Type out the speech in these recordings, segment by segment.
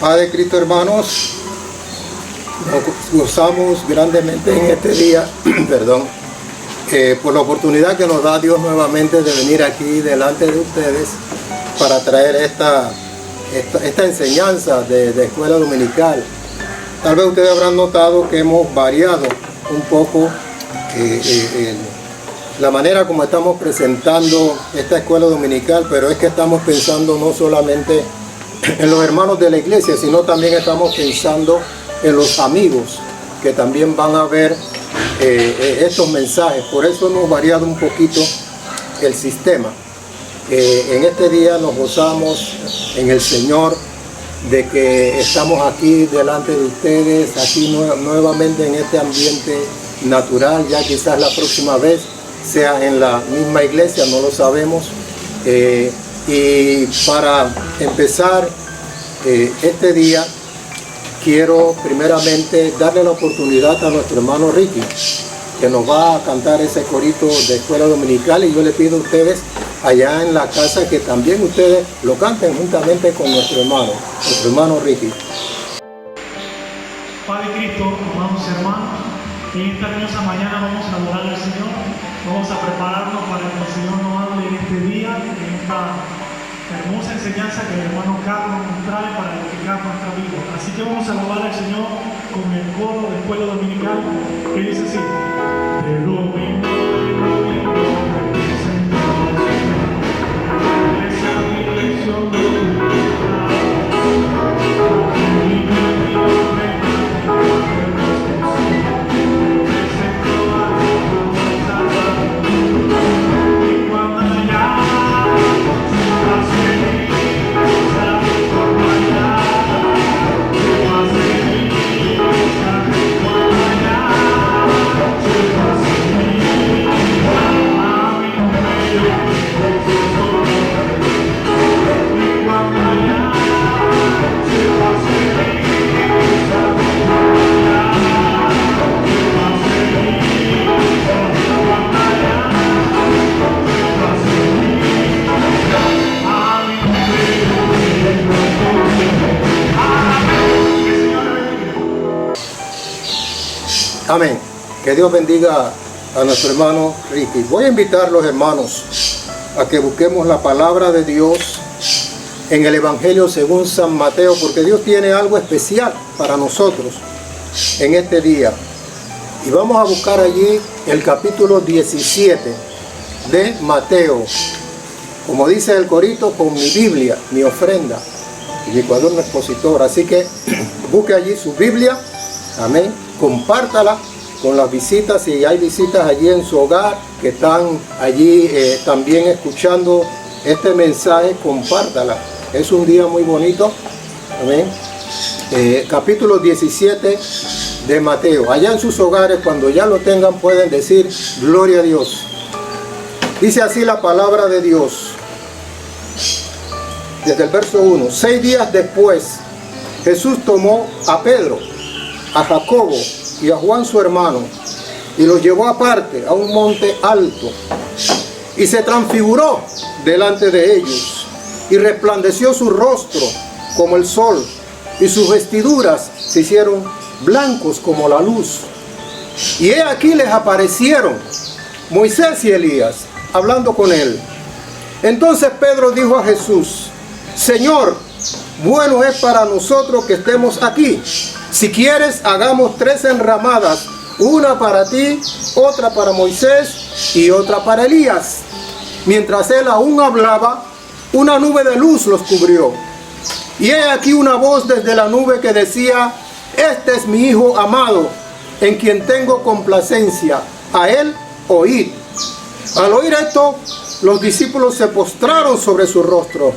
Padre Cristo, hermanos, nos gozamos grandemente en este día, por la oportunidad que nos da Dios nuevamente de venir aquí delante de ustedes para traer esta enseñanza de escuela dominical. Tal vez ustedes habrán notado que hemos variado un poco la manera como estamos presentando esta escuela dominical, pero es que estamos pensando no solamente en los hermanos de la iglesia, sino también estamos pensando en los amigos que también van a ver estos mensajes. Por eso hemos variado un poquito el sistema. En este día nos gozamos en el Señor de que estamos aquí delante de ustedes, aquí nuevamente en este ambiente natural. Ya quizás la próxima vez sea en la misma iglesia, no lo sabemos. Y para empezar este día, quiero primeramente darle la oportunidad a nuestro hermano Ricky, que nos va a cantar ese corito de escuela dominical, y yo le pido a ustedes allá en la casa que también ustedes lo canten juntamente con nuestro hermano Ricky. Padre Cristo, amados hermanos, en esta hermosa mañana vamos a adorar al Señor, vamos a prepararnos para que el Señor nos hable en este día, en esta hermosa enseñanza que el hermano Carlos nos trae para edificar nuestra vida. Así que vamos a alabar al Señor con el coro de escuela dominical que dice así: de domingo en domingo presentamos esa dirección de Amén. Que Dios bendiga a nuestro hermano Ricky. Voy a invitar a los hermanos a que busquemos la palabra de Dios en el Evangelio según San Mateo, porque Dios tiene algo especial para nosotros en este día. Y vamos a buscar allí el capítulo 17 de Mateo. Como dice el corito, con mi Biblia, mi ofrenda y mi cuaderno expositor. Así que busque allí su Biblia. Amén. Compártala con las visitas, si hay visitas allí en su hogar que están allí también escuchando este mensaje, compártala. Es un día muy bonito. Amén. Capítulo 17 de Mateo. Allá en sus hogares, cuando ya lo tengan, pueden decir gloria a Dios. Dice así la palabra de Dios. Desde el verso 1. 6 días después, Jesús tomó a Pedro, a Jacobo y a Juan su hermano, y los llevó aparte a un monte alto, y se transfiguró delante de ellos, y resplandeció su rostro como el sol, y sus vestiduras se hicieron blancos como la luz. Y he aquí les aparecieron Moisés y Elías, hablando con él. Entonces Pedro dijo a Jesús: Señor, bueno es para nosotros que estemos aquí. Si quieres, hagamos 3 enramadas, una para ti, otra para Moisés y otra para Elías. Mientras él aún hablaba, una nube de luz los cubrió. Y he aquí una voz desde la nube que decía: Este es mi Hijo amado, en quien tengo complacencia, a él oíd. Al oír esto, los discípulos se postraron sobre su rostro,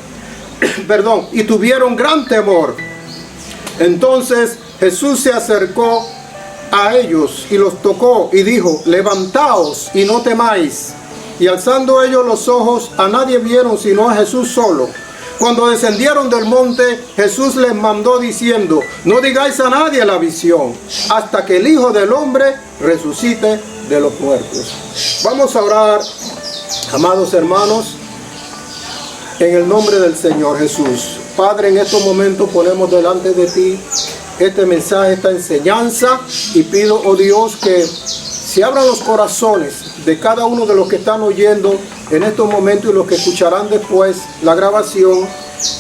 y tuvieron gran temor. Entonces Jesús se acercó a ellos y los tocó y dijo: levantaos y no temáis. Y alzando ellos los ojos, a nadie vieron sino a Jesús solo. Cuando descendieron del monte, Jesús les mandó diciendo: no digáis a nadie la visión, hasta que el Hijo del Hombre resucite de los muertos. Vamos a orar, amados hermanos, en el nombre del Señor Jesús. Padre, en estos momentos ponemos delante de ti este mensaje, esta enseñanza, y pido, oh Dios, que se abran los corazones de cada uno de los que están oyendo en estos momentos y los que escucharán después la grabación,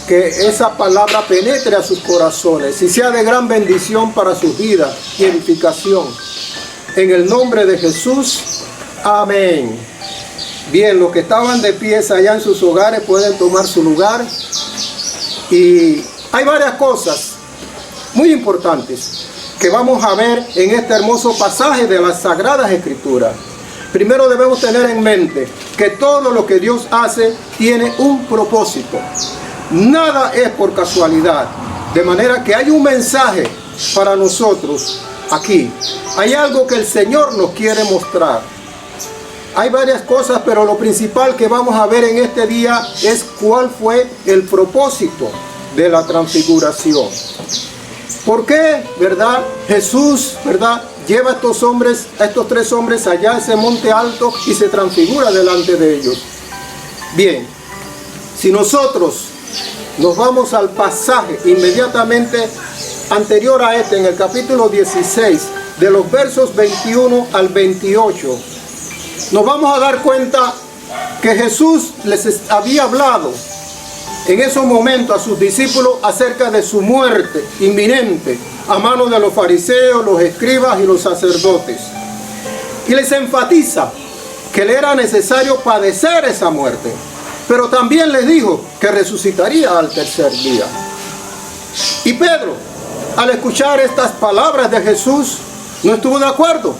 que esa palabra penetre a sus corazones y sea de gran bendición para sus vidas y edificación. En el nombre de Jesús, amén. Bien, los que estaban de pie allá en sus hogares pueden tomar su lugar. Y hay varias cosas muy importantes que vamos a ver en este hermoso pasaje de las Sagradas Escrituras. Primero debemos tener en mente que todo lo que Dios hace tiene un propósito. Nada es por casualidad. De manera que hay un mensaje para nosotros aquí. Hay algo que el Señor nos quiere mostrar. Hay varias cosas, pero lo principal que vamos a ver en este día es cuál fue el propósito de la transfiguración. ¿Por qué, verdad, Jesús, verdad, lleva a estos tres hombres allá a ese monte alto y se transfigura delante de ellos? Bien, si nosotros nos vamos al pasaje inmediatamente anterior a este, en el capítulo 16, de los versos 21 al 28, nos vamos a dar cuenta que Jesús les había hablado en esos momentos a sus discípulos acerca de su muerte inminente a manos de los fariseos, los escribas y los sacerdotes. Y les enfatiza que le era necesario padecer esa muerte, pero también les dijo que resucitaría al tercer día. Y Pedro, al escuchar estas palabras de Jesús, no estuvo de acuerdo.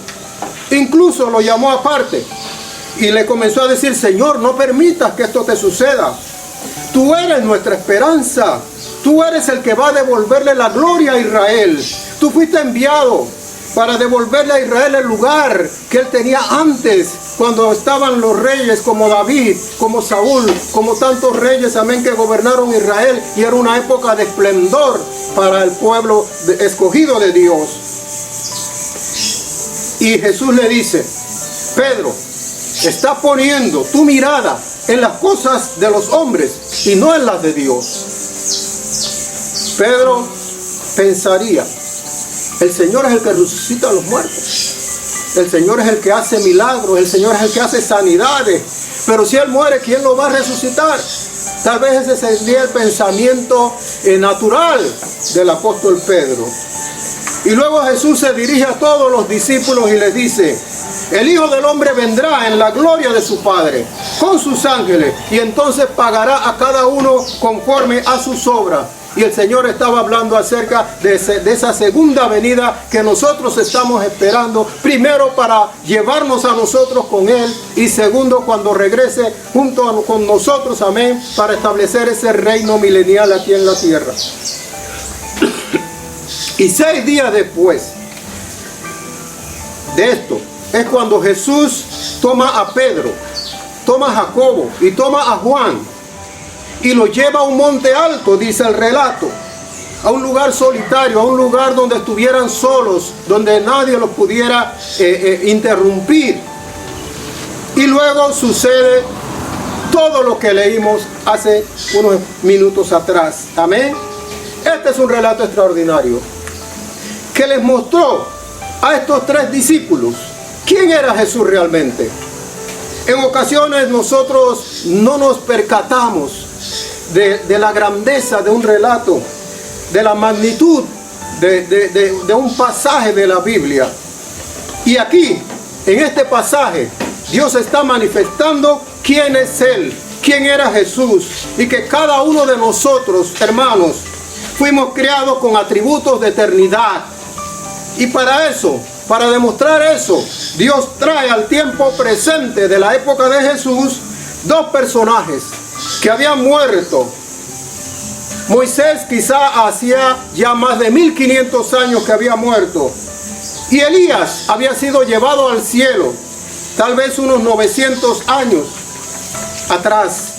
Incluso lo llamó aparte y le comenzó a decir: Señor, no permitas que esto te suceda. Tú eres nuestra esperanza. Tú eres el que va a devolverle la gloria a Israel. Tú fuiste enviado para devolverle a Israel el lugar que él tenía antes, cuando estaban los reyes como David, como Saúl, como tantos reyes, amén, que gobernaron Israel, y era una época de esplendor para el pueblo escogido de Dios. Y Jesús le dice: Pedro, estás poniendo tu mirada en las cosas de los hombres y no en las de Dios. Pedro pensaría: el Señor es el que resucita a los muertos, el Señor es el que hace milagros, el Señor es el que hace sanidades, pero si Él muere, ¿quién lo va a resucitar? Tal vez ese sería el pensamiento natural del apóstol Pedro. Y luego Jesús se dirige a todos los discípulos y les dice: el Hijo del Hombre vendrá en la gloria de su Padre con sus ángeles, y entonces pagará a cada uno conforme a sus obras. Y el Señor estaba hablando acerca de esa segunda venida que nosotros estamos esperando, primero para llevarnos a nosotros con Él, y segundo cuando regrese junto con nosotros, amén, para establecer ese reino milenial aquí en la tierra. Y 6 días después de esto es cuando Jesús toma a Pedro, toma a Jacobo y toma a Juan y los lleva a un monte alto, dice el relato, a un lugar solitario, a un lugar donde estuvieran solos, donde nadie los pudiera interrumpir. Y luego sucede todo lo que leímos hace unos minutos atrás. Amén. Este es un relato extraordinario que les mostró a estos 3 discípulos quién era Jesús realmente. En ocasiones nosotros no nos percatamos de la grandeza de un relato, de la magnitud de un pasaje de la Biblia. Y aquí, en este pasaje, Dios está manifestando quién es Él, quién era Jesús, y que cada uno de nosotros, hermanos, fuimos creados con atributos de eternidad. Y para eso, para demostrar eso, Dios trae al tiempo presente de la época de Jesús 2 personajes que habían muerto. Moisés quizá hacía ya más de 1500 años que había muerto. Y Elías había sido llevado al cielo, tal vez unos 900 años atrás.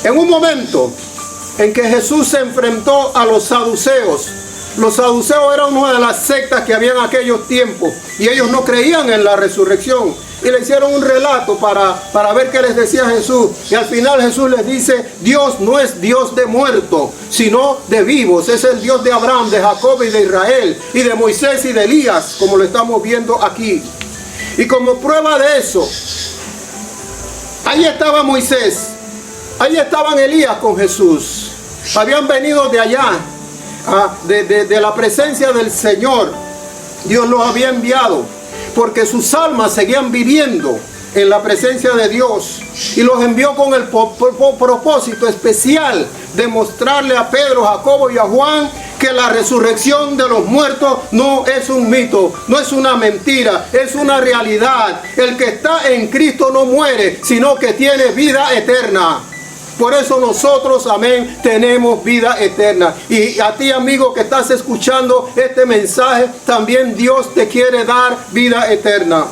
En un momento en que Jesús se enfrentó a los saduceos. Los saduceos eran una de las sectas que había en aquellos tiempos, y ellos no creían en la resurrección. y le hicieron un relato para ver qué les decía Jesús. Y al final Jesús les dice, Dios no es Dios de muertos, sino de vivos. Es el Dios de Abraham, de Jacob y de Israel, y de Moisés y de Elías, como lo estamos viendo aquí. Y como prueba de eso, ahí estaba Moisés, ahí estaban Elías con Jesús. Habían venido de allá, de la presencia del Señor. Dios los había enviado porque sus almas seguían viviendo en la presencia de Dios, y los envió con el propósito especial de mostrarle a Pedro, Jacobo y a Juan que la resurrección de los muertos no es un mito, no es una mentira, es una realidad. El que está en Cristo no muere, sino que tiene vida eterna. Por eso nosotros, amén, tenemos vida eterna. Y a ti, amigo, que estás escuchando este mensaje, también Dios te quiere dar vida eterna.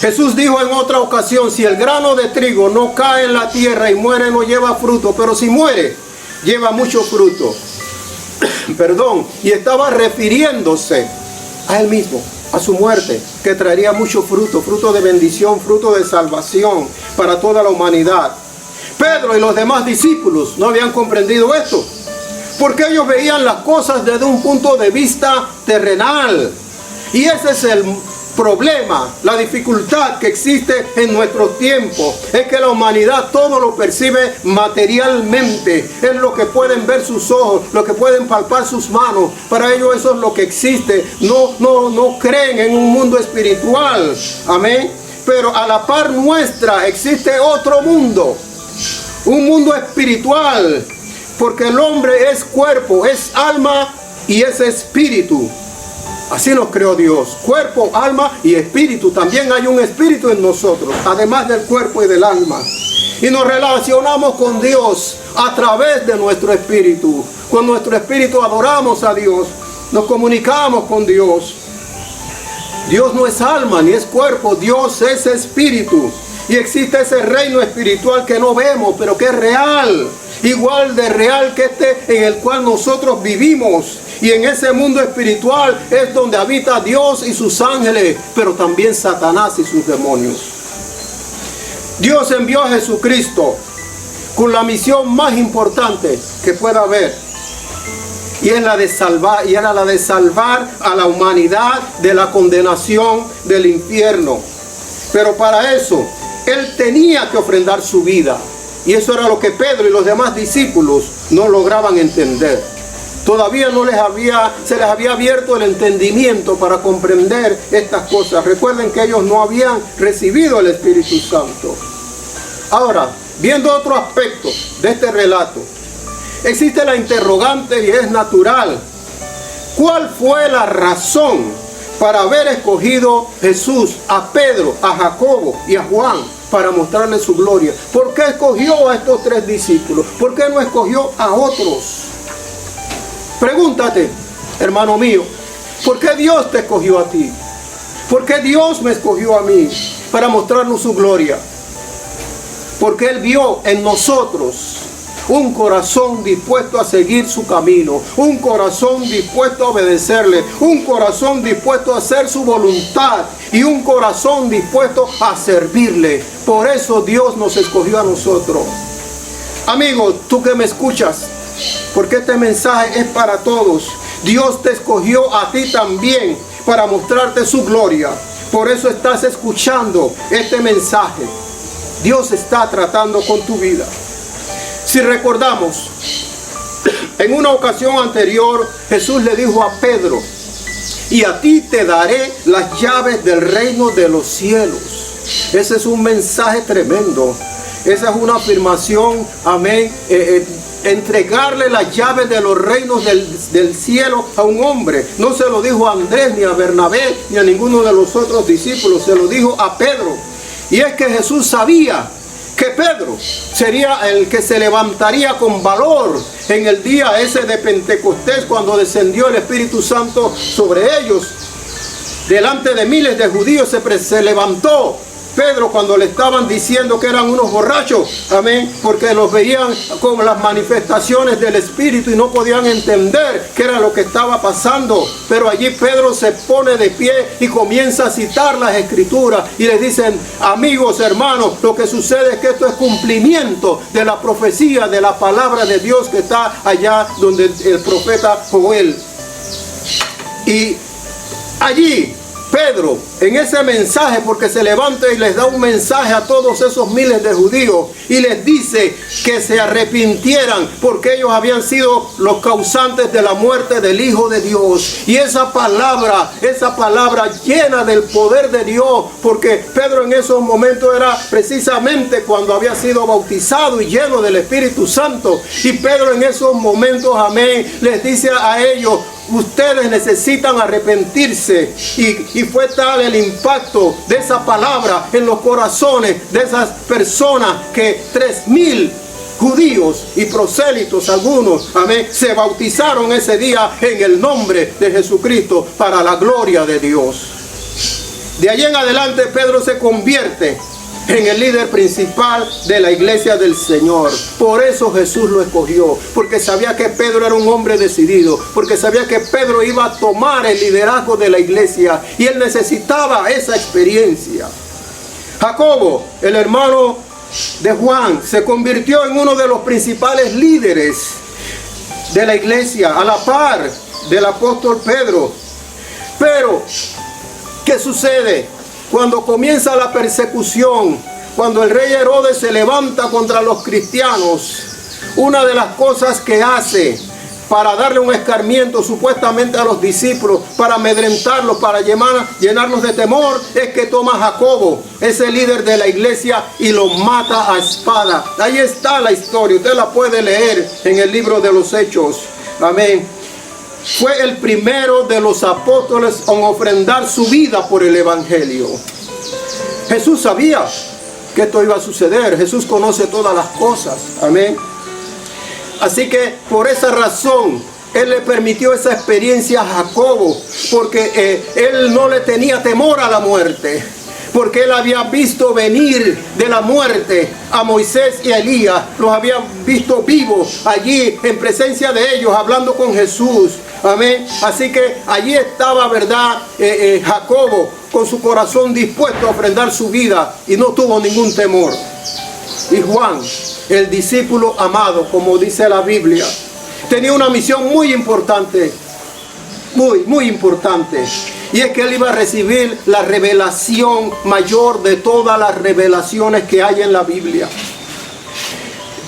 Jesús dijo en otra ocasión, si el grano de trigo no cae en la tierra y muere, no lleva fruto, pero si muere, lleva mucho fruto. Perdón, y estaba refiriéndose a él mismo, a su muerte, que traería mucho fruto, fruto de bendición, fruto de salvación para toda la humanidad. Pedro y los demás discípulos no habían comprendido esto, porque ellos veían las cosas desde un punto de vista terrenal. Y ese es el problema, la dificultad que existe en nuestros tiempos, es que la humanidad todo lo percibe materialmente, es lo que pueden ver sus ojos, lo que pueden palpar sus manos. Para ellos eso es lo que existe. No creen en un mundo espiritual, amén. Pero a la par nuestra existe otro mundo, un mundo espiritual, porque el hombre es cuerpo, es alma y es espíritu. Así nos creó Dios, cuerpo, alma y espíritu. También hay un espíritu en nosotros, además del cuerpo y del alma. Y nos relacionamos con Dios a través de nuestro espíritu. Con nuestro espíritu adoramos a Dios, nos comunicamos con Dios. Dios no es alma ni es cuerpo, Dios es espíritu. Y existe ese reino espiritual que no vemos, pero que es real. Igual de real que este en el cual nosotros vivimos. Y en ese mundo espiritual es donde habita Dios y sus ángeles, pero también Satanás y sus demonios. Dios envió a Jesucristo con la misión más importante que pueda haber. Y es la de salvar, y era la de salvar a la humanidad de la condenación del infierno. Pero para eso, Él tenía que ofrendar su vida. Y eso era lo que Pedro y los demás discípulos no lograban entender. Todavía se les había abierto el entendimiento para comprender estas cosas. Recuerden que ellos no habían recibido el Espíritu Santo. Ahora, viendo otro aspecto de este relato, existe la interrogante y es natural. ¿Cuál fue la razón para haber escogido Jesús a Pedro, a Jacobo y a Juan para mostrarles su gloria? ¿Por qué escogió a estos 3 discípulos? ¿Por qué no escogió a otros? Pregúntate, hermano mío, ¿por qué Dios te escogió a ti? ¿Por qué Dios me escogió a mí para mostrarnos su gloria? Porque Él vio en nosotros un corazón dispuesto a seguir su camino, un corazón dispuesto a obedecerle, un corazón dispuesto a hacer su voluntad y un corazón dispuesto a servirle. Por eso Dios nos escogió a nosotros. Amigo, tú que me escuchas, porque este mensaje es para todos. Dios te escogió a ti también para mostrarte su gloria. Por eso estás escuchando este mensaje. Dios está tratando con tu vida. Si recordamos, en una ocasión anterior, Jesús le dijo a Pedro, y a ti te daré las llaves del reino de los cielos. Ese es un mensaje tremendo. Esa es una afirmación, amén, entregarle las llaves de los reinos del cielo a un hombre. No se lo dijo a Andrés, ni a Bernabé, ni a ninguno de los otros discípulos. Se lo dijo a Pedro. Y es que Jesús sabía que Pedro sería el que se levantaría con valor en el día ese de Pentecostés, cuando descendió el Espíritu Santo sobre ellos. Delante de miles de judíos se levantó Pedro cuando le estaban diciendo que eran unos borrachos, amén, porque los veían como las manifestaciones del Espíritu y no podían entender qué era lo que estaba pasando. Pero allí Pedro se pone de pie y comienza a citar las Escrituras y les dicen: amigos, hermanos, lo que sucede es que esto es cumplimiento de la profecía, de la palabra de Dios que está allá donde el profeta Joel. Y allí Pedro, en ese mensaje, porque se levanta y les da un mensaje a todos esos miles de judíos y les dice que se arrepintieran porque ellos habían sido los causantes de la muerte del Hijo de Dios. Y esa palabra llena del poder de Dios, porque Pedro en esos momentos era precisamente cuando había sido bautizado y lleno del Espíritu Santo. Y Pedro en esos momentos, amén, les dice a ellos: ustedes necesitan arrepentirse. Y fue tal el impacto de esa palabra en los corazones de esas personas que 3,000 judíos y prosélitos, algunos, amén, se bautizaron ese día en el nombre de Jesucristo para la gloria de Dios. De allí en adelante Pedro se convierte en el líder principal de la iglesia del Señor. Por eso Jesús lo escogió, porque sabía que Pedro era un hombre decidido, porque sabía que Pedro iba a tomar el liderazgo de la iglesia y él necesitaba esa experiencia. Jacobo, el hermano de Juan, se convirtió en uno de los principales líderes de la iglesia, a la par del apóstol Pedro. Pero, ¿qué sucede? Cuando comienza la persecución, cuando el rey Herodes se levanta contra los cristianos, una de las cosas que hace para darle un escarmiento supuestamente a los discípulos, para amedrentarlos, para llenarlos de temor, es que toma a Jacobo, ese líder de la iglesia, y lo mata a espada. Ahí está la historia, usted la puede leer en el libro de los Hechos. Amén. Fue el primero de los apóstoles en ofrendar su vida por el evangelio. Jesús sabía que esto iba a suceder. Jesús conoce todas las cosas. Amén. Así que por esa razón Él le permitió esa experiencia a Jacobo, porque él no le tenía temor a la muerte, porque él había visto venir de la muerte a Moisés y a Elías. Los había visto vivos allí en presencia de ellos, hablando con Jesús. Amén. Así que allí estaba, ¿verdad? Jacobo con su corazón dispuesto a ofrendar su vida y no tuvo ningún temor. Y Juan, el discípulo amado, como dice la Biblia, tenía una misión muy importante, muy importante. Y es que él iba a recibir la revelación mayor de todas las revelaciones que hay en la Biblia.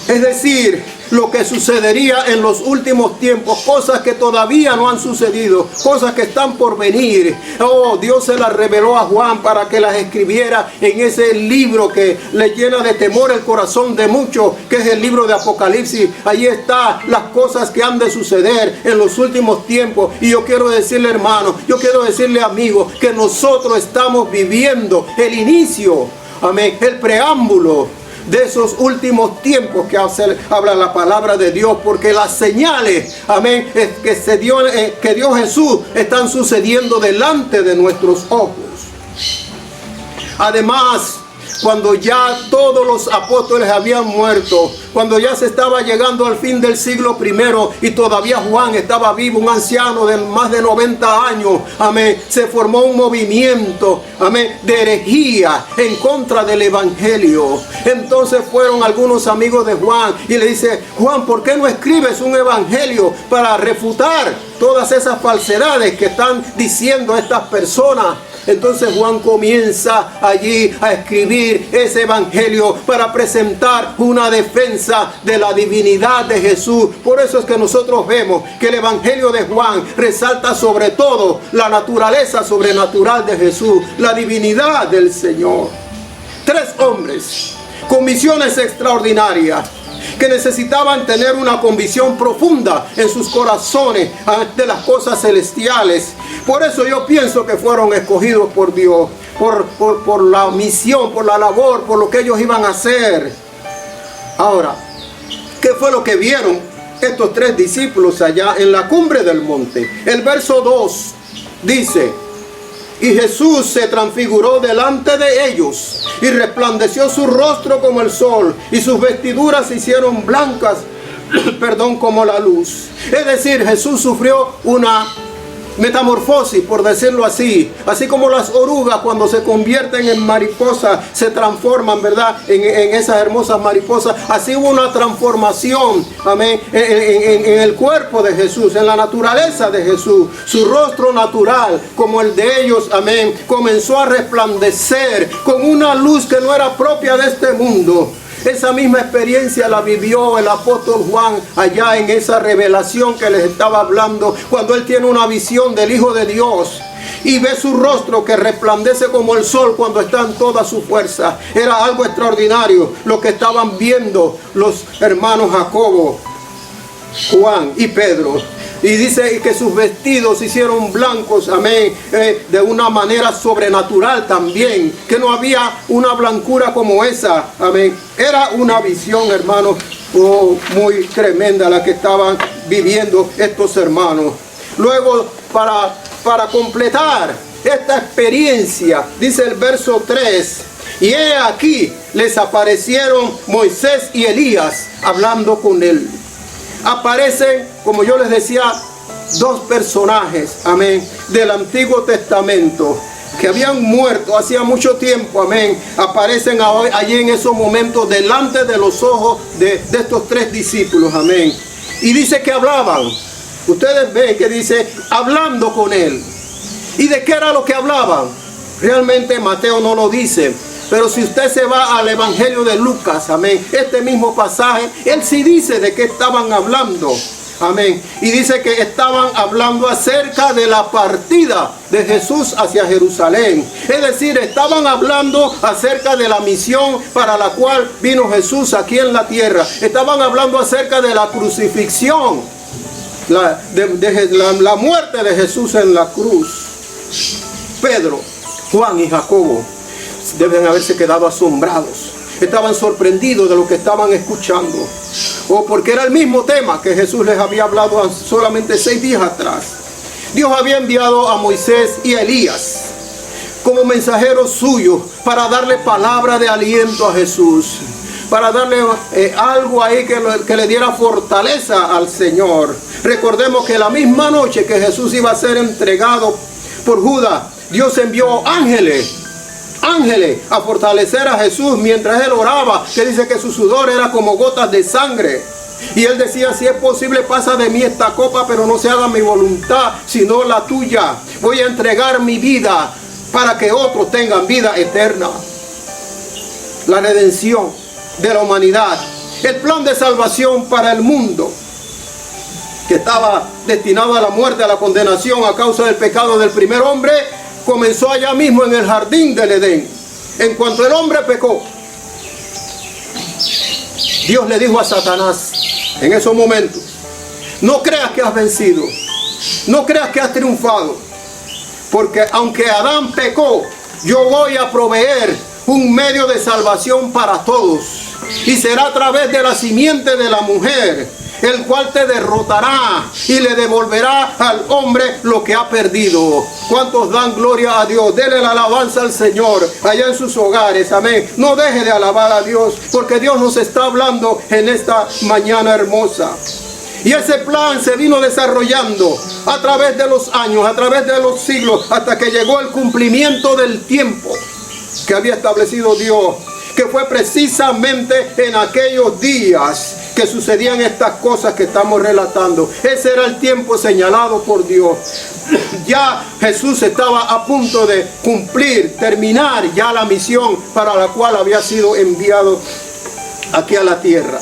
Es decir, lo que sucedería en los últimos tiempos, cosas que todavía no han sucedido, cosas que están por venir. Oh, Dios se las reveló a Juan para que las escribiera en ese libro que le llena de temor el corazón de muchos, que es el libro de Apocalipsis. Allí están las cosas que han de suceder en los últimos tiempos. Y yo quiero decirle, hermano, yo quiero decirle, amigo, que nosotros estamos viviendo el inicio, amén, el preámbulo de esos últimos tiempos que habla la palabra de Dios, porque las señales, amén, que dio Jesús están sucediendo delante de nuestros ojos. Además, cuando ya todos los apóstoles habían muerto, cuando ya se estaba llegando al fin del siglo I y todavía Juan estaba vivo, un anciano de más de 90 años, amén, se formó un movimiento, amén, de herejía en contra del evangelio. Entonces fueron algunos amigos de Juan y le dice: Juan, ¿por qué no escribes un evangelio para refutar todas esas falsedades que están diciendo estas personas? Entonces Juan comienza allí a escribir ese evangelio para presentar una defensa de la divinidad de Jesús. Por eso es que nosotros vemos que el evangelio de Juan resalta sobre todo la naturaleza sobrenatural de Jesús, la divinidad del Señor. 3 hombres con misiones extraordinarias, que necesitaban tener una convicción profunda en sus corazones de las cosas celestiales. Por eso yo pienso que fueron escogidos por Dios, por la misión, por la labor, por lo que ellos iban a hacer. Ahora, ¿qué fue lo que vieron estos 3 discípulos allá en la cumbre del monte? El verso 2 dice: Y Jesús se transfiguró delante de ellos y resplandeció su rostro como el sol y sus vestiduras se hicieron blancas, como la luz. Es decir, Jesús sufrió una metamorfosis, por decirlo así. Así como las orugas cuando se convierten en mariposas se transforman, ¿verdad? En esas hermosas mariposas. Así hubo una transformación, amén, en el cuerpo de Jesús, en la naturaleza de Jesús. Su rostro natural, como el de ellos, amén, comenzó a resplandecer con una luz que no era propia de este mundo. Esa misma experiencia la vivió el apóstol Juan allá en esa revelación que les estaba hablando, cuando él tiene una visión del Hijo de Dios y ve su rostro que resplandece como el sol cuando está en toda su fuerza. Era algo extraordinario lo que estaban viendo los hermanos Jacobo, Juan y Pedro. Y dice que sus vestidos se hicieron blancos, amén, de una manera sobrenatural también, que no había una blancura como esa, amén. Era una visión, hermanos, muy tremenda la que estaban viviendo estos hermanos. Luego, para completar esta experiencia, dice el verso 3, y he aquí les aparecieron Moisés y Elías hablando con él. Aparecen, como yo les decía, dos personajes, amén, del Antiguo Testamento que habían muerto hacía mucho tiempo, amén. Aparecen allí en esos momentos delante de los ojos de estos tres discípulos, amén. Y dice que hablaban. Ustedes ven que dice hablando con él. ¿Y de qué era lo que hablaban? Realmente Mateo no lo dice. Pero si usted se va al Evangelio de Lucas, amén, este mismo pasaje, él sí dice de qué estaban hablando, amén. Y dice que estaban hablando acerca de la partida de Jesús hacia Jerusalén. Es decir, estaban hablando acerca de la misión para la cual vino Jesús aquí en la tierra. Estaban hablando acerca de la crucifixión, la muerte de Jesús en la cruz. Pedro, Juan y Jacobo deben haberse quedado asombrados. Estaban sorprendidos de lo que estaban escuchando. Porque era el mismo tema que Jesús les había hablado solamente 6 días atrás. Dios había enviado a Moisés y a Elías como mensajeros suyos para darle palabra de aliento a Jesús. Para darle algo ahí que le diera fortaleza al Señor. Recordemos que la misma noche que Jesús iba a ser entregado por Judas, Dios envió ángeles a fortalecer a Jesús mientras él oraba, que dice que su sudor era como gotas de sangre. Y él decía, si es posible, pasa de mí esta copa, pero no se haga mi voluntad, sino la tuya. Voy a entregar mi vida para que otros tengan vida eterna. La redención de la humanidad, el plan de salvación para el mundo, que estaba destinado a la muerte, a la condenación a causa del pecado del primer hombre, comenzó allá mismo en el jardín del Edén. En cuanto el hombre pecó, Dios le dijo a Satanás en esos momentos, no creas que has vencido, no creas que has triunfado, porque aunque Adán pecó, yo voy a proveer un medio de salvación para todos, y será a través de la simiente de la mujer, el cual te derrotará y le devolverá al hombre lo que ha perdido. ¿Cuántos dan gloria a Dios? Denle la alabanza al Señor allá en sus hogares, amén. No deje de alabar a Dios, porque Dios nos está hablando en esta mañana hermosa. Y ese plan se vino desarrollando a través de los años, a través de los siglos, hasta que llegó el cumplimiento del tiempo que había establecido Dios, que fue precisamente en aquellos días que sucedían estas cosas que estamos relatando. Ese era el tiempo señalado por Dios. Ya Jesús estaba a punto de cumplir, terminar ya la misión para la cual había sido enviado aquí a la tierra.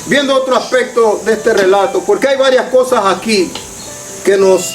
Viendo otro aspecto de este relato, porque hay varias cosas aquí que nos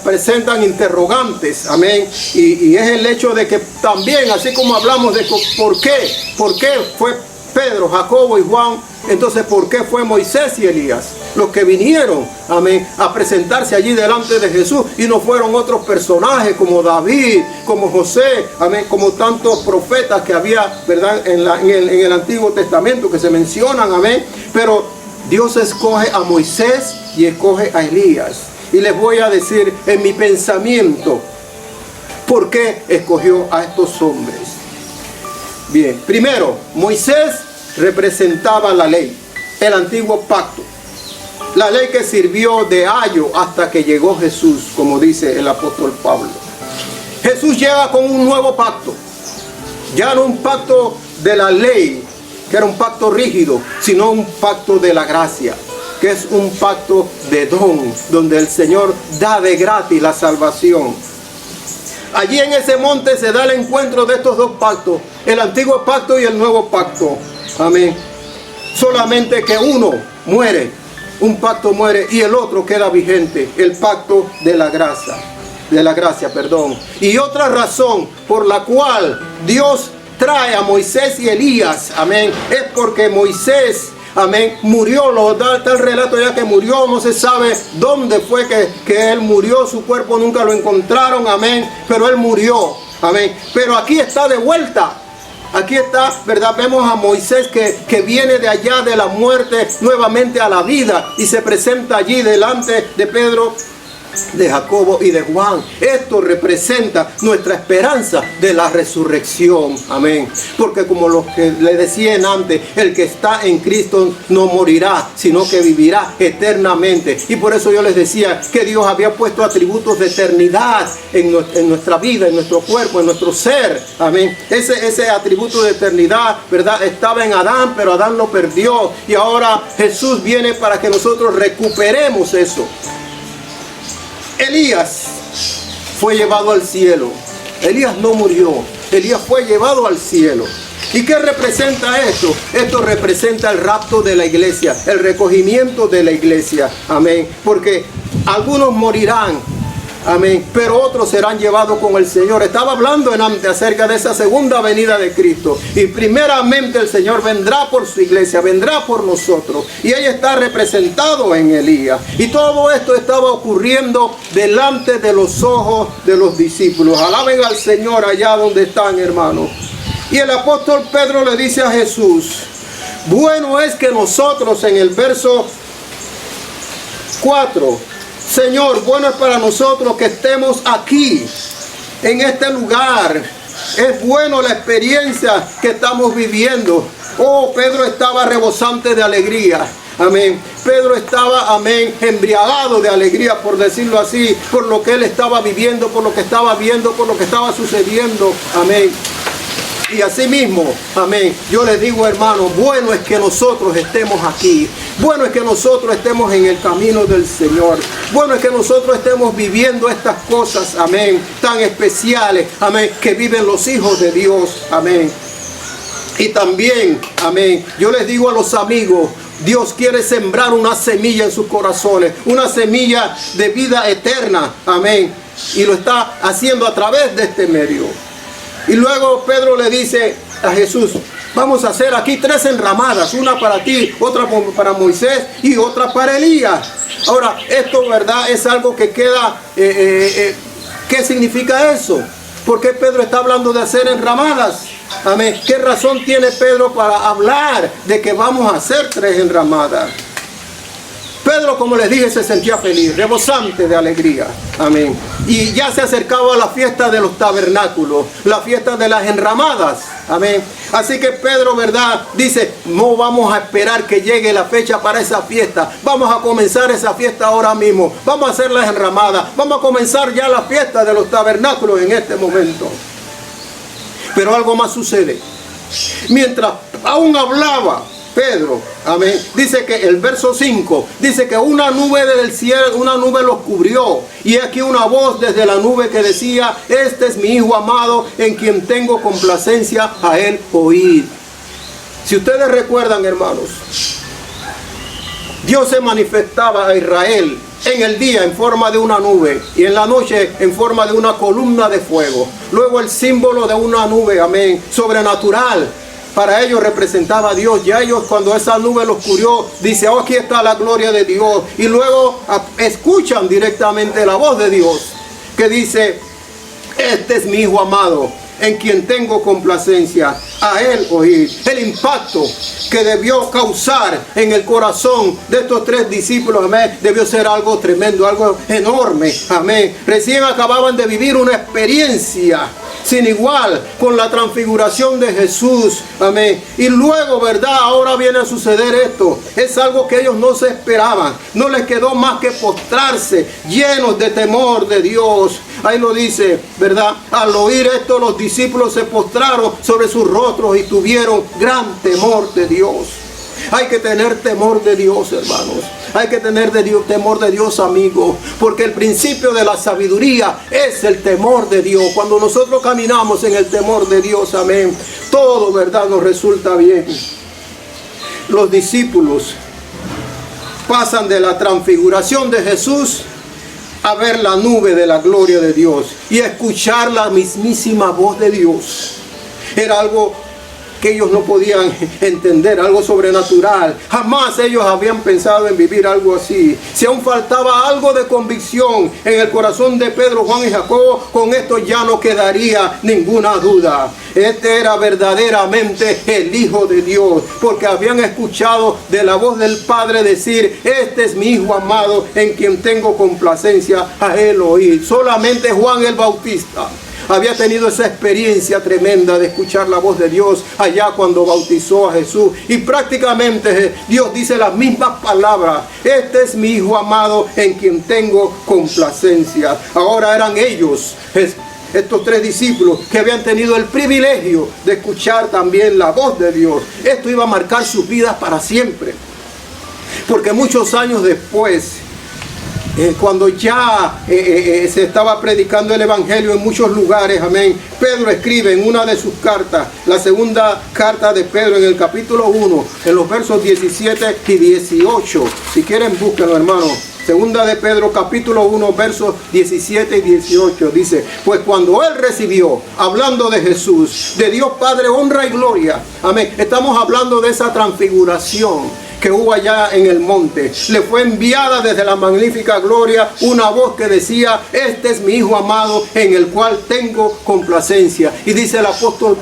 presentan interrogantes, amén, y es el hecho de que también, así como hablamos de por qué fue Pedro, Jacobo y Juan, entonces por qué fue Moisés y Elías los que vinieron, amén, a presentarse allí delante de Jesús, y no fueron otros personajes como David, como José, amén, como tantos profetas que había, verdad, en el Antiguo Testamento que se mencionan, amén. Pero Dios escoge a Moisés y escoge a Elías. y les voy a decir en mi pensamiento por qué escogió a estos hombres. Bien, primero, Moisés representaba la ley, el antiguo pacto. La ley que sirvió de ayo hasta que llegó Jesús, como dice el apóstol Pablo. Jesús llega con un nuevo pacto. Ya no un pacto de la ley, que era un pacto rígido, sino un pacto de la gracia, que es un pacto de don, donde el Señor da de gratis la salvación. Allí en ese monte se da el encuentro de estos dos pactos, el antiguo pacto y el nuevo pacto. Amén. Solamente que uno muere, un pacto muere y el otro queda vigente, el pacto de la gracia, perdón. Y otra razón por la cual Dios trae a Moisés y Elías, amén, es porque Moisés, amén, murió, lo da tal relato ya que murió, no se sabe dónde fue que él murió, su cuerpo nunca lo encontraron, amén, pero él murió, amén. Pero aquí está de vuelta. Aquí está, ¿verdad? Vemos a Moisés que viene de allá de la muerte nuevamente a la vida y se presenta allí delante de Pedro, de Jacobo y de Juan. Esto representa nuestra esperanza de la resurrección. Amén. Porque como los que le decían antes, el que está en Cristo no morirá, sino que vivirá eternamente. Y por eso yo les decía que Dios había puesto atributos de eternidad en nuestra vida, en nuestro cuerpo, en nuestro ser. Amén. Ese atributo de eternidad, ¿verdad? Estaba en Adán, pero Adán lo perdió. Y ahora Jesús viene para que nosotros recuperemos eso. Elías fue llevado al cielo. Elías no murió. Elías fue llevado al cielo. ¿Y qué representa esto? Esto representa el rapto de la iglesia, el recogimiento de la iglesia. Amén. Porque algunos morirán. Amén. Pero otros serán llevados con el Señor. Estaba hablando antes acerca de esa segunda venida de Cristo. Y primeramente el Señor vendrá por su iglesia, vendrá por nosotros. Y ella está representado en Elías. Y todo esto estaba ocurriendo delante de los ojos de los discípulos. Alaben al Señor allá donde están, hermanos. Y el apóstol Pedro le dice a Jesús, bueno es que nosotros, en el verso 4, Señor, bueno es para nosotros que estemos aquí, en este lugar. Es bueno la experiencia que estamos viviendo. Oh, Pedro estaba rebosante de alegría. Amén. Pedro estaba, amén, embriagado de alegría, por decirlo así, por lo que él estaba viviendo, por lo que estaba viendo, por lo que estaba sucediendo. Amén. Y así mismo, amén, yo les digo, hermanos, bueno es que nosotros estemos aquí. Bueno es que nosotros estemos en el camino del Señor. Bueno es que nosotros estemos viviendo estas cosas, amén, tan especiales, amén, que viven los hijos de Dios, amén. Y también, amén, yo les digo a los amigos, Dios quiere sembrar una semilla en sus corazones, una semilla de vida eterna, amén. Y lo está haciendo a través de este medio. Y luego Pedro le dice a Jesús, vamos a hacer aquí 3 enramadas, una para ti, otra para Moisés y otra para Elías. Ahora, esto, ¿verdad? Es algo que queda, ¿qué significa eso? ¿Por qué Pedro está hablando de hacer enramadas? Amén. ¿Qué razón tiene Pedro para hablar de que vamos a hacer 3 enramadas? Pedro, como les dije, se sentía feliz, rebosante de alegría. Amén. Y ya se acercaba a la fiesta de los tabernáculos, la fiesta de las enramadas. Amén. Así que Pedro, ¿verdad? Dice, no vamos a esperar que llegue la fecha para esa fiesta. Vamos a comenzar esa fiesta ahora mismo. Vamos a hacer las enramadas. Vamos a comenzar ya la fiesta de los tabernáculos en este momento. Pero algo más sucede. Mientras aún hablaba Pedro, amén, dice que el verso 5, dice que una nube del cielo, una nube los cubrió, y aquí una voz desde la nube que decía, este es mi hijo amado, en quien tengo complacencia, a él oíd. Si ustedes recuerdan, hermanos, Dios se manifestaba a Israel en el día en forma de una nube y en la noche en forma de una columna de fuego. Luego el símbolo de una nube, amén, sobrenatural. Para ellos representaba a Dios. Ya ellos, cuando esa nube los cubrió, dice, oh, aquí está la gloria de Dios. Y luego escuchan directamente la voz de Dios, que dice, este es mi hijo amado, en quien tengo complacencia, a Él oír. El impacto que debió causar en el corazón de estos 3 discípulos, amén, debió ser algo tremendo, algo enorme, amén. Recién acababan de vivir una experiencia sin igual con la transfiguración de Jesús, amén. Y luego, verdad, ahora viene a suceder esto. Es algo que ellos no se esperaban. No les quedó más que postrarse, llenos de temor de Dios. Ahí lo dice, verdad. Al oír esto, los discípulos se postraron sobre sus rostros y tuvieron gran temor de Dios. Hay que tener temor de Dios, hermanos. Hay que tener temor de Dios, amigos. Porque el principio de la sabiduría es el temor de Dios. Cuando nosotros caminamos en el temor de Dios, amén, todo, verdad, nos resulta bien. Los discípulos pasan de la transfiguración de Jesús a ver la nube de la gloria de Dios y a escuchar la mismísima voz de Dios. Era algo que ellos no podían entender, algo sobrenatural. Jamás ellos habían pensado en vivir algo así. Si aún faltaba algo de convicción en el corazón de Pedro, Juan y Jacobo, con esto ya no quedaría ninguna duda. Este era verdaderamente el Hijo de Dios, porque habían escuchado de la voz del Padre decir: este es mi Hijo amado, en quien tengo complacencia, a Él oír. Solamente Juan el Bautista había tenido esa experiencia tremenda de escuchar la voz de Dios allá cuando bautizó a Jesús. Y prácticamente Dios dice las mismas palabras: este es mi Hijo amado, en quien tengo complacencia. Ahora eran ellos, estos 3 discípulos, que habían tenido el privilegio de escuchar también la voz de Dios. Esto iba a marcar sus vidas para siempre. Porque muchos años después, cuando ya se estaba predicando el Evangelio en muchos lugares, amén, Pedro escribe en una de sus cartas, la segunda carta de Pedro, en el capítulo 1, en los versos 17 y 18. Si quieren, búsquenlo, hermano. Segunda de Pedro, capítulo 1, versos 17 y 18, dice: pues cuando Él recibió, hablando de Jesús, de Dios Padre, honra y gloria, amén. Estamos hablando de esa transfiguración que hubo allá en el monte. Le fue enviada desde la magnífica gloria una voz que decía: este es mi Hijo amado, en el cual tengo complacencia. Y dice el apóstol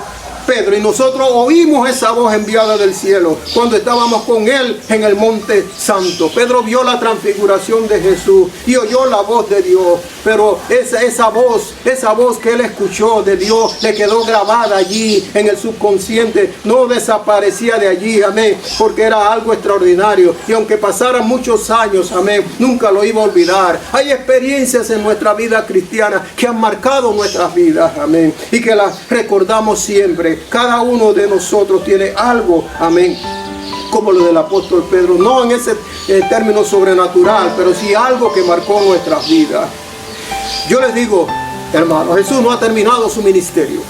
Pedro: y nosotros oímos esa voz enviada del cielo cuando estábamos con Él en el monte santo. Pedro vio la transfiguración de Jesús y oyó la voz de Dios, pero esa voz que él escuchó de Dios le quedó grabada allí en el subconsciente, no desaparecía de allí, amén, porque era algo extraordinario. Y aunque pasaran muchos años, amén, nunca lo iba a olvidar. Hay experiencias en nuestra vida cristiana que han marcado nuestras vidas, amén, y que las recordamos siempre. Cada uno de nosotros tiene algo, amén, como lo del apóstol Pedro, no en ese término sobrenatural, pero sí algo que marcó nuestras vidas. Yo les digo, hermanos, Jesús no ha terminado su ministerio.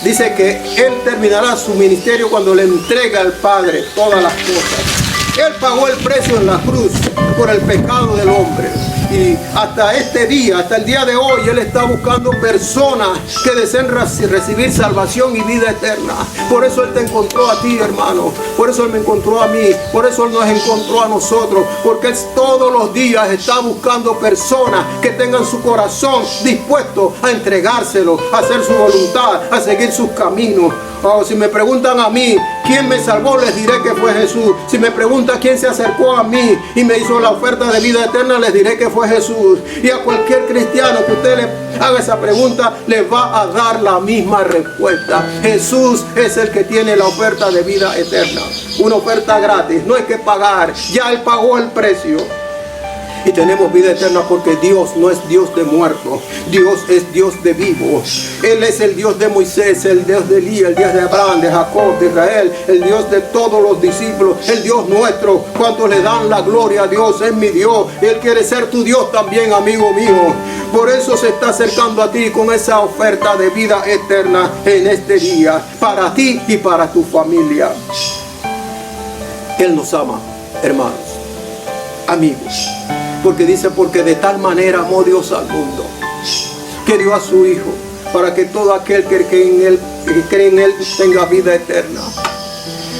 Dice que Él terminará su ministerio cuando le entrega al Padre todas las cosas. Él pagó el precio en la cruz por el pecado del hombre. Y hasta este día, hasta el día de hoy, Él está buscando personas que deseen recibir salvación y vida eterna. Por eso Él te encontró a ti, hermano. Por eso Él me encontró a mí. Por eso Él nos encontró a nosotros. Porque Él todos los días está buscando personas que tengan su corazón dispuesto a entregárselo, a hacer su voluntad, a seguir sus caminos. Oh, si me preguntan a mí quién me salvó, les diré que fue Jesús. Si me preguntan quién se acercó a mí y me hizo la oferta de vida eterna, les diré que fue Jesús. Y a cualquier cristiano que usted le haga esa pregunta, le va a dar la misma respuesta. Jesús es el que tiene la oferta de vida eterna. Una oferta gratis, no hay que pagar. Ya Él pagó el precio. Y tenemos vida eterna porque Dios no es Dios de muertos. Dios es Dios de vivos. Él es el Dios de Moisés, el Dios de Elías, el Dios de Abraham, de Jacob, de Israel, el Dios de todos los discípulos, el Dios nuestro. Cuantos le dan la gloria a Dios, es mi Dios. Él quiere ser tu Dios también, amigo mío. Por eso se está acercando a ti con esa oferta de vida eterna en este día, para ti y para tu familia. Él nos ama, hermanos, amigos. Porque dice: porque de tal manera amó Dios al mundo, que dio a su Hijo, para que todo aquel que cree en Él tenga vida eterna.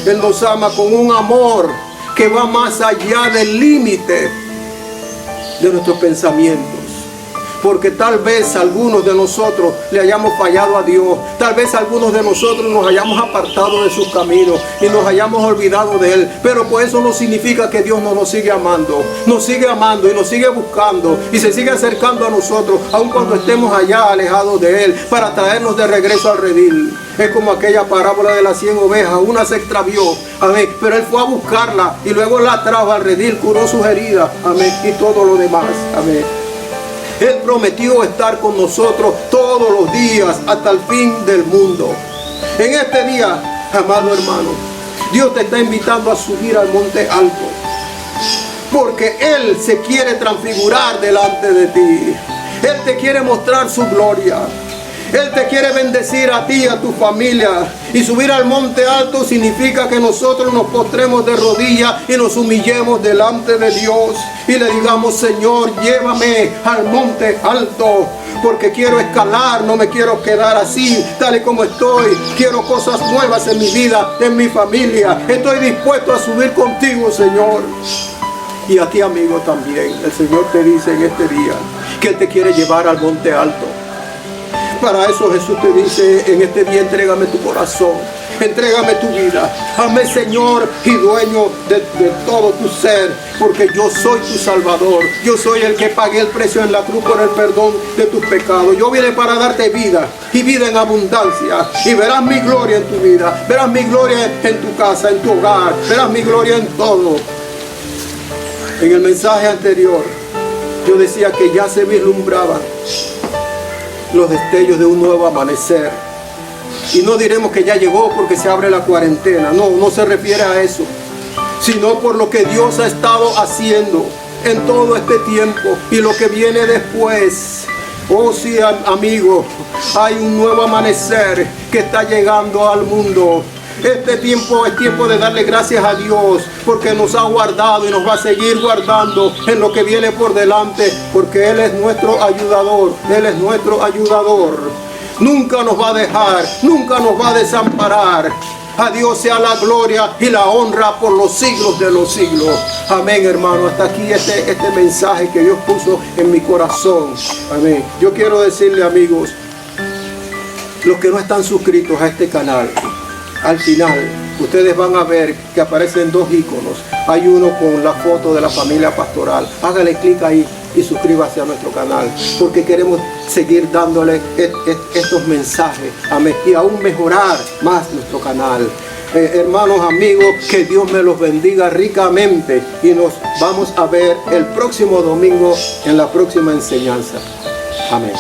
Él nos ama con un amor que va más allá del límite de nuestros pensamientos. porque tal vez algunos de nosotros le hayamos fallado a Dios, tal vez algunos de nosotros nos hayamos apartado de sus caminos y nos hayamos olvidado de Él, pero pues eso no significa que Dios no nos sigue amando y nos sigue buscando y se sigue acercando a nosotros, aun cuando estemos allá alejados de Él, para traernos de regreso al redil. Es como aquella parábola de las 100 ovejas, una se extravió, amén, pero Él fue a buscarla y luego la trajo al redil, curó sus heridas, amén, y todo lo demás, amén. Él prometió estar con nosotros todos los días hasta el fin del mundo. En este día, amado hermano, Dios te está invitando a subir al monte alto, porque Él se quiere transfigurar delante de ti. Él te quiere mostrar su gloria. Él te quiere bendecir a ti y a tu familia. Y subir al monte alto significa que nosotros nos postremos de rodillas y nos humillemos delante de Dios. Y le digamos: Señor, llévame al monte alto, porque quiero escalar, no me quiero quedar así, tal y como estoy. Quiero cosas nuevas en mi vida, en mi familia. Estoy dispuesto a subir contigo, Señor. Y a ti, amigo, también. El Señor te dice en este día que Él te quiere llevar al monte alto. Para eso Jesús te dice en este día: entrégame tu corazón, entrégame tu vida, hazme Señor y dueño de todo tu ser, porque yo soy tu Salvador, yo soy el que pagué el precio en la cruz por el perdón de tus pecados. Yo vine para darte vida y vida en abundancia, y verás mi gloria en tu vida, verás mi gloria en tu casa, en tu hogar, verás mi gloria en todo. En el mensaje anterior yo decía que ya se vislumbraban los destellos de un nuevo amanecer. Y no diremos que ya llegó porque se abre la cuarentena. No, no se refiere a eso, sino por lo que Dios ha estado haciendo en todo este tiempo y lo que viene después. Oh sí, amigo, hay un nuevo amanecer que está llegando al mundo. Este tiempo es tiempo de darle gracias a Dios, porque nos ha guardado y nos va a seguir guardando en lo que viene por delante, porque Él es nuestro ayudador. Él es nuestro ayudador. Nunca nos va a dejar, nunca nos va a desamparar. A Dios sea la gloria y la honra por los siglos de los siglos. Amén, hermano. Hasta aquí este mensaje que Dios puso en mi corazón. Amén. Yo quiero decirle, amigos, los que no están suscritos a este canal, al final ustedes van a ver que aparecen dos iconos. Hay uno con la foto de la familia pastoral. Hágale clic ahí y suscríbase a nuestro canal, porque queremos seguir dándole estos mensajes, amén, y aún mejorar más nuestro canal. Hermanos, amigos, que Dios me los bendiga ricamente, y nos vamos a ver el próximo domingo en la próxima enseñanza. Amén.